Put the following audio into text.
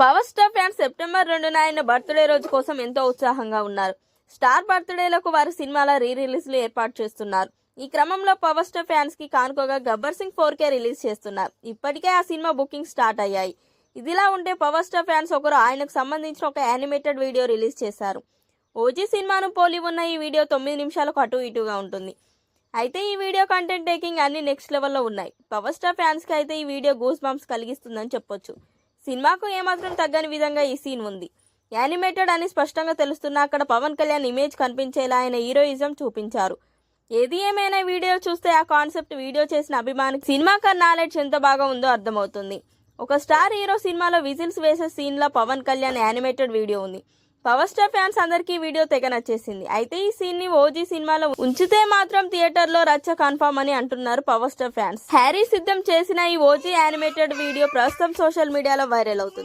Power star fans September 2న ఆయన birthday రోజు కోసం ఎంతో ఉత్సాహంగా ఉన్నారు. స్టార్ బర్త్డేలకు వారు సినిమాల రిలీజ్లు ఏర్పాటు చేస్తున్నారు. ఈ క్రమంలో పవర్ స్టార్ ఫ్యాన్స్ కి కానుకగా గబ్బర్ సింగ్ 4K రిలీజ్ చేస్తున్నారు. ఇప్పటికే ఆ సినిమా బుకింగ్ స్టార్ట్ అయ్యాయి. ఇదిలా ఉంటే పవర్ స్టార్ ఫ్యాన్స్ ఒకరు ఆయనకు సంబంధించిన ఒక యానిమేటెడ్ వీడియో రిలీజ్ చేశారు. ఓజీ సినిమాను పోలి ఉన్న ఈ వీడియో 9 నిమిషాలకు అటు ఇటుగా ఉంటుంది. అయితే ఈ వీడియో కంటెంట్ టేకింగ్ అన్ని నెక్స్ట్ లెవెల్లో ఉన్నాయి. పవర్ స్టార్ ఫ్యాన్స్ కి అయితే ఈ వీడియో గూస్ బంప్స్ కలిగిస్తుందని చెప్పొచ్చు. సినిమాకు ఏమాత్రం తగ్గని విధంగా ఈ సీన్ ఉంది. యానిమేటెడ్ అని స్పష్టంగా తెలుస్తున్నా అక్కడ పవన్ కళ్యాణ్ ఇమేజ్ కనిపించేలా ఆయన హీరోయిజం చూపించారు. ఏది ఏమైనా వీడియో చూస్తే ఆ కాన్సెప్ట్ వీడియో చేసిన అభిమానికి సినిమా నాలెడ్జ్ ఎంత బాగా ఉందో అర్థమవుతుంది. ఒక స్టార్ హీరో సినిమాలో విజిల్స్ వేసే సీన్ లో పవన్ కళ్యాణ్ యానిమేటెడ్ వీడియో ఉంది. పవర్ స్టార్ ఫ్యాన్స్ అందరికీ వీడియో తెగ నచ్చేసింది. అయితే ఈ సీన్ ని ఓజీ సినిమాలో ఉంచితే మాత్రం థియేటర్ లో రచ్చ కన్ఫర్మ్ అని అంటున్నారు పవర్ స్టార్ ఫ్యాన్స్. హ్యారీ సిద్ధం చేసిన ఈ ఓజీ యానిమేటెడ్ వీడియో ప్రస్తుతం సోషల్ మీడియాలో వైరల్ అవుతుంది.